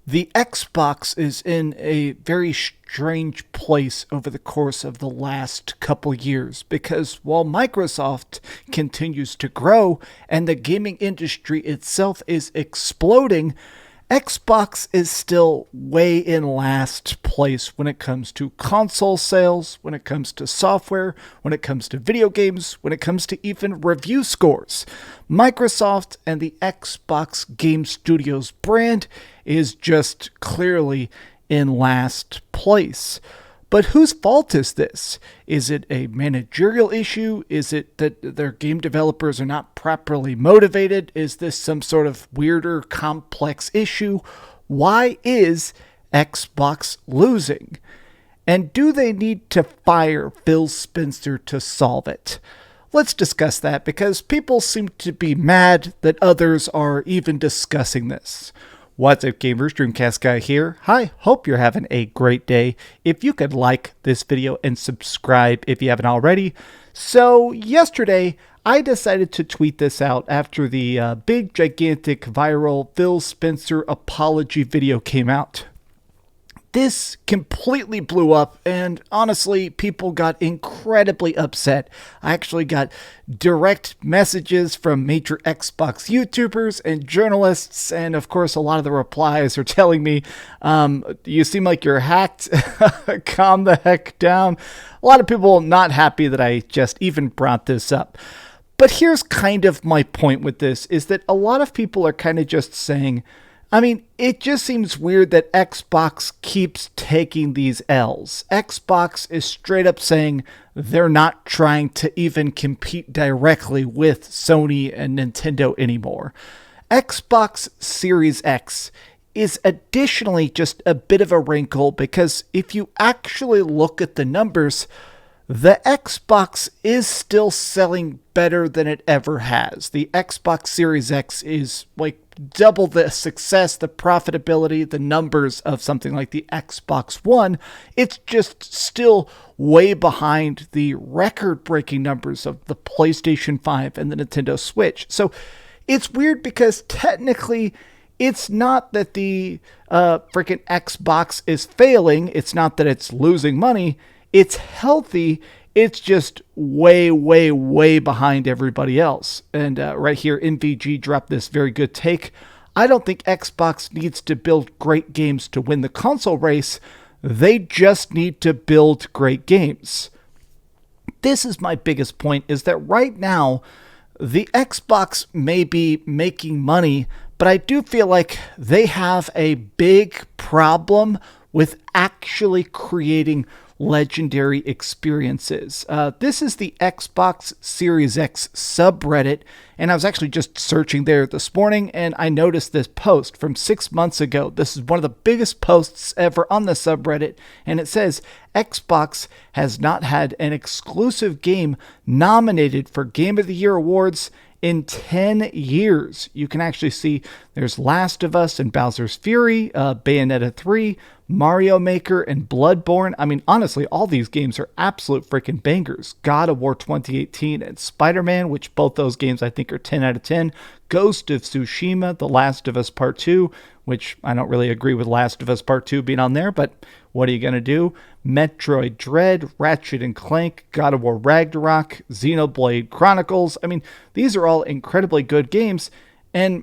The Xbox is in a very strange place over the course of the last couple years because while Microsoft continues to grow and the gaming industry itself is exploding, Xbox is still way in last place when it comes to console sales, when it comes to software, when it comes to video games, when it comes to even review scores. Microsoft and the Xbox Game Studios brand is just clearly in last place. But whose fault is this? Is it a managerial issue? Is it that their game developers are not properly motivated? Is this some sort of weirder, complex issue? Why is Xbox losing? And do they need to fire Phil Spencer to solve it? Let's discuss that because people seem to be mad that others are even discussing this. What's up, gamers? DreamcastGuy here. Hi, hope you're having a great day. If you could like this video and subscribe if you haven't already. So yesterday, I decided to tweet this out after the big, gigantic, viral Phil Spencer apology video came out. This completely blew up, and honestly, people got incredibly upset. I actually got direct messages from major Xbox YouTubers and journalists, and of course, a lot of the replies are telling me, you seem like you're hacked, calm the heck down. A lot of people not happy that I just even brought this up. But here's kind of my point with this, is that a lot of people are kind of just saying, it just seems weird that Xbox keeps taking these L's. Xbox is straight up saying they're not trying to even compete directly with Sony and Nintendo anymore. Xbox Series X is additionally just a bit of a wrinkle because if you actually look at the numbers, the Xbox is still selling better than it ever has. The Xbox Series X is like double the success, the profitability, the numbers of something like the Xbox One. It's just still way behind the record-breaking numbers of the PlayStation 5 and the Nintendo Switch. So it's weird because technically it's not that the freaking Xbox is failing. It's not that it's losing money. It's healthy. It's just way, way, way behind everybody else. And right here, NVG dropped this very good take. I don't think Xbox needs to build great games to win the console race. They just need to build great games. This is my biggest point, is that right now, the Xbox may be making money, but I do feel like they have a big problem with actually creating legendary experiences. This is the Xbox Series X subreddit, and I was actually just searching there this morning, and I noticed this post from 6 months ago. This is one of the biggest posts ever on the subreddit, and it says, Xbox has not had an exclusive game nominated for Game of the Year awards in 10 years. You can actually see there's Last of Us and Bowser's Fury, Bayonetta 3, Mario Maker, and Bloodborne. Honestly, all these games are absolute freaking bangers. God of War 2018 and Spider-Man, which both those games I think are 10 out of 10. Ghost of Tsushima, The Last of Us Part 2, which I don't really agree with Last of Us Part 2 being on there, but what are you going to do? Metroid Dread, Ratchet and Clank, God of War Ragnarok, Xenoblade Chronicles. These are all incredibly good games, and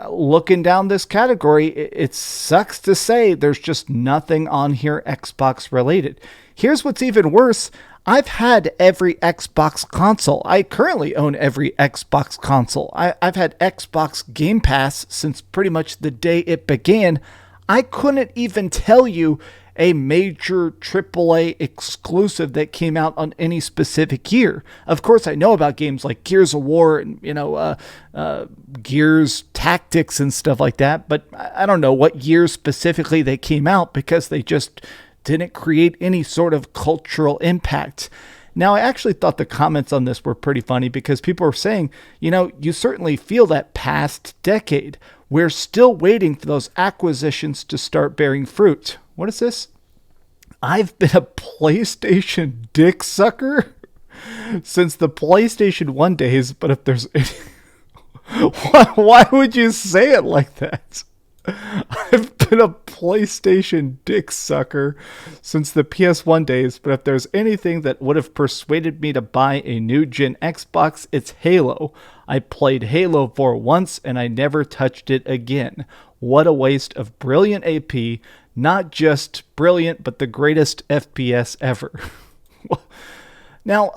looking down this category, it sucks to say there's just nothing on here Xbox related. Here's what's even worse. I've had every Xbox console. I currently own every Xbox console. I've had Xbox Game Pass since pretty much the day it began. I couldn't even tell you a major AAA exclusive that came out on any specific year. Of course, I know about games like Gears of War and, Gears Tactics and stuff like that, but I don't know what year specifically they came out because they just didn't create any sort of cultural impact. Now, I actually thought the comments on this were pretty funny because people were saying, you certainly feel that past decade. We're still waiting for those acquisitions to start bearing fruit. What is this? I've been a PlayStation dick sucker since the PlayStation 1 days, but if there's why would you say it like that? I've been a PlayStation dick sucker since the PS1 days, but if there's anything that would have persuaded me to buy a new gen Xbox, it's Halo. I played Halo 4 once and I never touched it again. What a waste of brilliant AP, not just brilliant, but the greatest FPS ever. Now,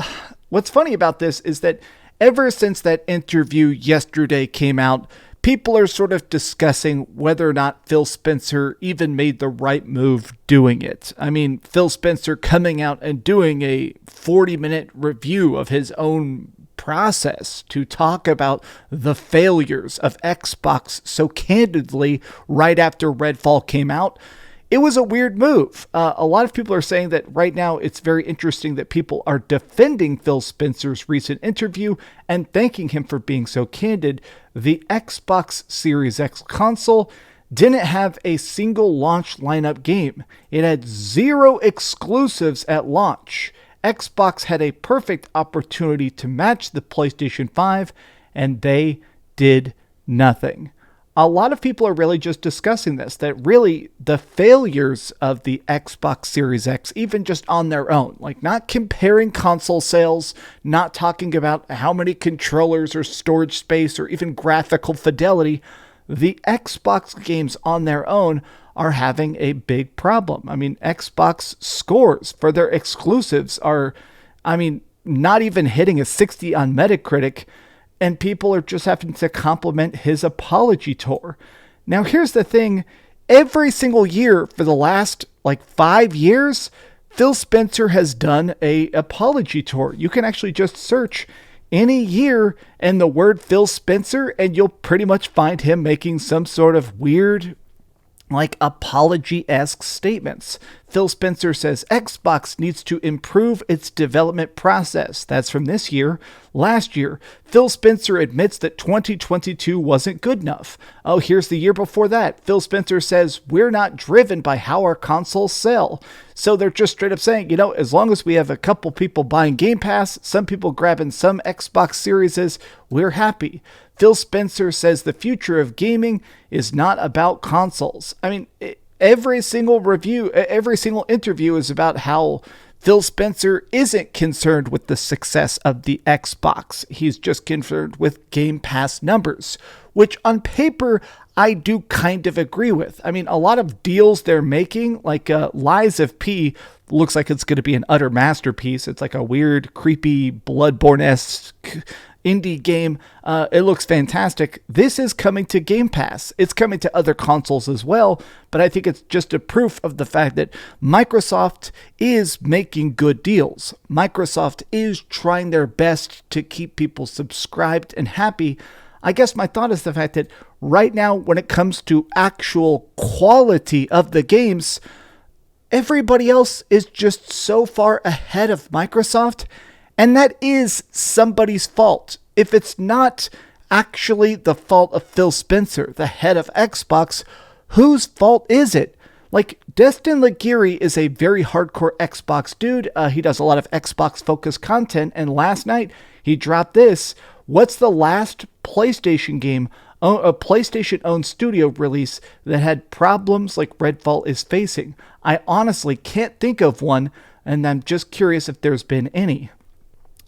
what's funny about this is that ever since that interview yesterday came out, people are sort of discussing whether or not Phil Spencer even made the right move doing it. I mean, Phil Spencer coming out and doing a 40-minute review of his own process to talk about the failures of Xbox so candidly right after Redfall came out. It was a weird move. A lot of people are saying that right now it's very interesting that people are defending Phil Spencer's recent interview and thanking him for being so candid. The Xbox Series X console didn't have a single launch lineup game. It had 0 exclusives at launch. Xbox had a perfect opportunity to match the PlayStation 5, and they did nothing. A lot of people are really just discussing this, that really the failures of the Xbox Series X, even just on their own, like not comparing console sales, not talking about how many controllers or storage space or even graphical fidelity, the Xbox games on their own are having a big problem. I mean, Xbox scores for their exclusives are, not even hitting a 60 on Metacritic, and people are just having to compliment his apology tour. Now, here's the thing. Every single year for the last 5 years, Phil Spencer has done a apology tour. You can actually just search any year and the word Phil Spencer, and you'll pretty much find him making some sort of weird, apology-esque statements. Phil Spencer says Xbox needs to improve its development process. That's from this year. Last year, Phil Spencer admits that 2022 wasn't good enough. Oh, here's the year before that. Phil Spencer says we're not driven by how our consoles sell. So they're just straight up saying, as long as we have a couple people buying Game Pass, some people grabbing some Xbox Series, we're happy. Phil Spencer says the future of gaming is not about consoles. Every single review, every single interview is about how Phil Spencer isn't concerned with the success of the Xbox. He's just concerned with Game Pass numbers, which on paper, I do kind of agree with. A lot of deals they're making, like Lies of P, looks like it's going to be an utter masterpiece. It's like a weird, creepy, Bloodborne-esque indie game. It looks fantastic. This is coming to Game Pass. It's coming to other consoles as well, but I think it's just a proof of the fact that Microsoft is making good deals. Microsoft is trying their best to keep people subscribed and happy. I guess my thought is the fact that right now, when it comes to actual quality of the games, everybody else is just so far ahead of Microsoft. And that is somebody's fault. If it's not actually the fault of Phil Spencer, the head of Xbox, whose fault is it? Destin Laguirre is a very hardcore Xbox dude. He does a lot of Xbox-focused content. And last night, he dropped this. What's the last PlayStation game, a PlayStation-owned studio release that had problems like Redfall is facing? I honestly can't think of one, and I'm just curious if there's been any.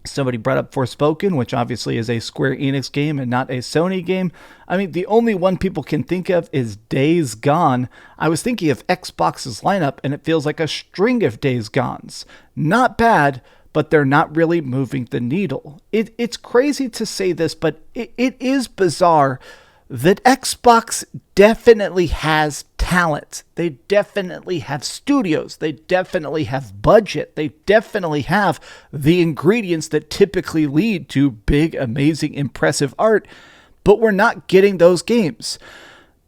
Somebody brought up Forspoken, which obviously is a Square Enix game and not a Sony game. The only one people can think of is Days Gone. I was thinking of Xbox's lineup, and it feels like a string of Days Gones. Not bad, but they're not really moving the needle. It's crazy to say this, but it is bizarre that Xbox definitely has talent. They definitely have studios. They definitely have budget. They definitely have the ingredients that typically lead to big, amazing, impressive art, but we're not getting those games.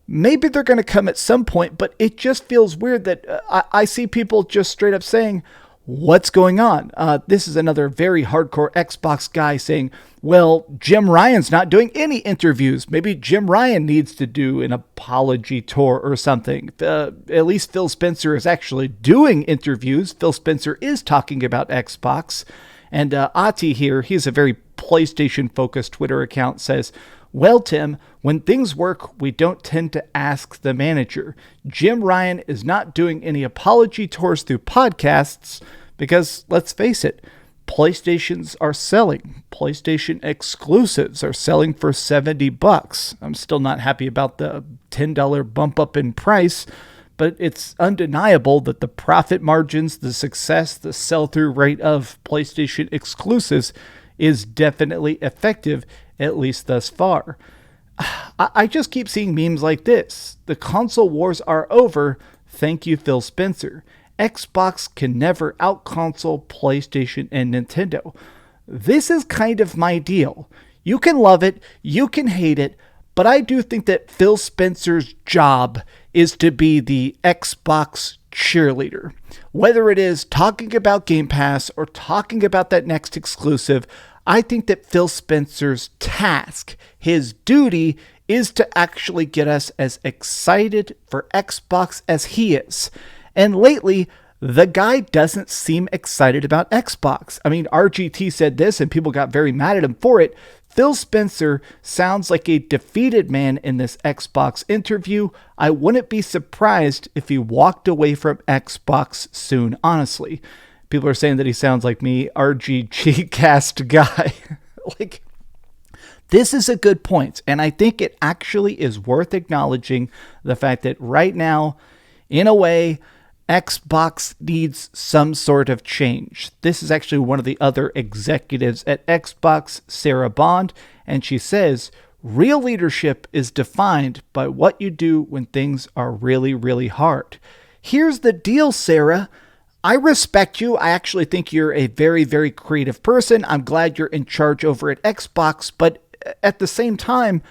Maybe they're going to come at some point, but it just feels weird that I see people just straight up saying, what's going on? This is another very hardcore Xbox guy saying, well, Jim Ryan's not doing any interviews. Maybe Jim Ryan needs to do an apology tour or something. At least Phil Spencer is actually doing interviews. Phil Spencer is talking about Xbox. And Ati here, he's a very PlayStation-focused Twitter account, says, Well, Tim, when things work, we don't tend to ask the manager. Jim Ryan is not doing any apology tours through podcasts because, let's face it, PlayStations are selling. PlayStation exclusives are selling for $70. I'm still not happy about the $10 bump up in price, but it's undeniable that the profit margins, the success, the sell-through rate of PlayStation exclusives is definitely effective, at least thus far. I just keep seeing memes like this. The console wars are over. Thank you, Phil Spencer. Xbox can never out-console PlayStation and Nintendo. This is kind of my deal. You can love it, you can hate it, but I do think that Phil Spencer's job is to be the Xbox cheerleader. Whether it is talking about Game Pass or talking about that next exclusive, I think that Phil Spencer's task, his duty, is to actually get us as excited for Xbox as he is. And lately, the guy doesn't seem excited about Xbox. I mean, RGT said this and people got very mad at him for it. Phil Spencer sounds like a defeated man in this Xbox interview. I wouldn't be surprised if he walked away from Xbox soon, honestly. People are saying that he sounds like me, DreamcastGuy. This is a good point, and I think it actually is worth acknowledging the fact that right now, in a way, Xbox needs some sort of change. This is actually one of the other executives at Xbox, Sarah Bond, and she says, real leadership is defined by what you do when things are really, really hard. Here's the deal, Sarah. I respect you. I actually think you're a very, very creative person. I'm glad you're in charge over at Xbox, but at the same time,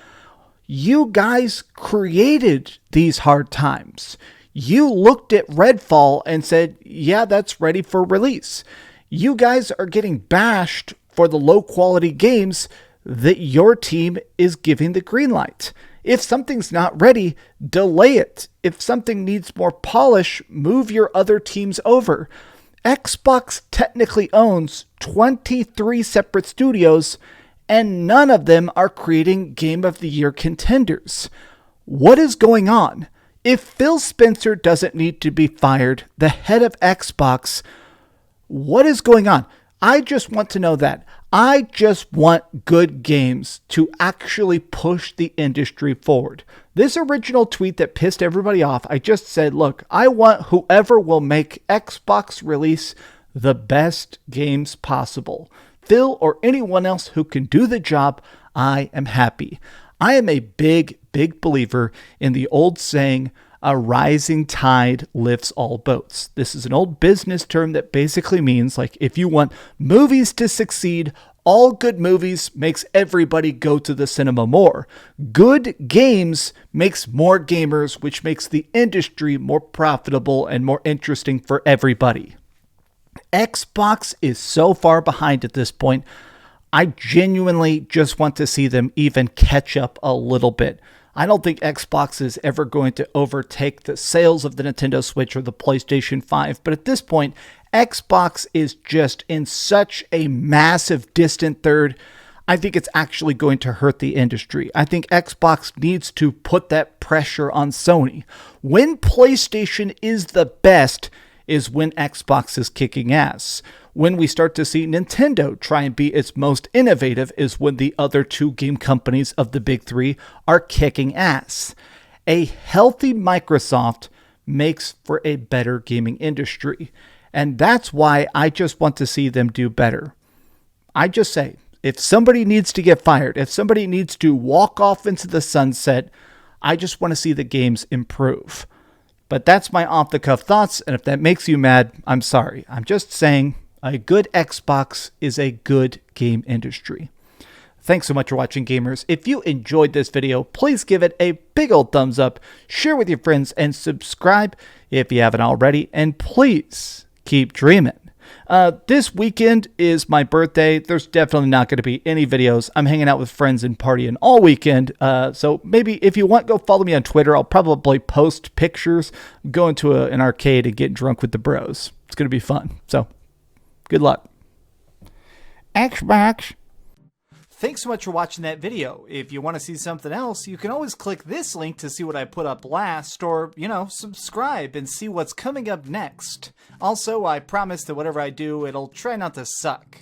you guys created these hard times. You looked at Redfall and said, yeah, that's ready for release. You guys are getting bashed for the low quality games that your team is giving the green light. If something's not ready, delay it. If something needs more polish, move your other teams over. Xbox technically owns 23 separate studios, and none of them are creating Game of the Year contenders. What is going on? If Phil Spencer doesn't need to be fired, the head of Xbox, what is going on? I just want to know that. I just want good games to actually push the industry forward. This original tweet that pissed everybody off, I just said, look, I want whoever will make Xbox release the best games possible. Phil or anyone else who can do the job, I am happy. I am a big believer in the old saying, a rising tide lifts all boats. This is an old business term that basically means, like, if you want movies to succeed, all good movies makes everybody go to the cinema more. Good games makes more gamers, which makes the industry more profitable and more interesting for everybody. Xbox is so far behind at this point. I genuinely just want to see them even catch up a little bit. I don't think Xbox is ever going to overtake the sales of the Nintendo Switch or the PlayStation 5, but at this point, Xbox is just in such a massive distant third. I think it's actually going to hurt the industry. I think Xbox needs to put that pressure on Sony. When PlayStation is the best is when Xbox is kicking ass. When we start to see Nintendo try and be its most innovative is when the other two game companies of the big three are kicking ass. A healthy Microsoft makes for a better gaming industry. And that's why I just want to see them do better. I just say, if somebody needs to get fired, if somebody needs to walk off into the sunset, I just want to see the games improve. But that's my off-the-cuff thoughts, and if that makes you mad, I'm sorry. I'm just saying a good Xbox is a good game industry. Thanks so much for watching, gamers. If you enjoyed this video, please give it a big old thumbs up, share with your friends, and subscribe if you haven't already. And please keep dreaming. This weekend is my birthday. There's definitely not going to be any videos. I'm hanging out with friends and partying all weekend. So maybe if you want, go follow me on Twitter. I'll probably post pictures. I'm going to an arcade and getting drunk with the bros. It's going to be fun. So good luck. Xbox. Thanks so much for watching that video. If you want to see something else, you can always click this link to see what I put up last, or, subscribe and see what's coming up next. Also, I promise that whatever I do, it'll try not to suck.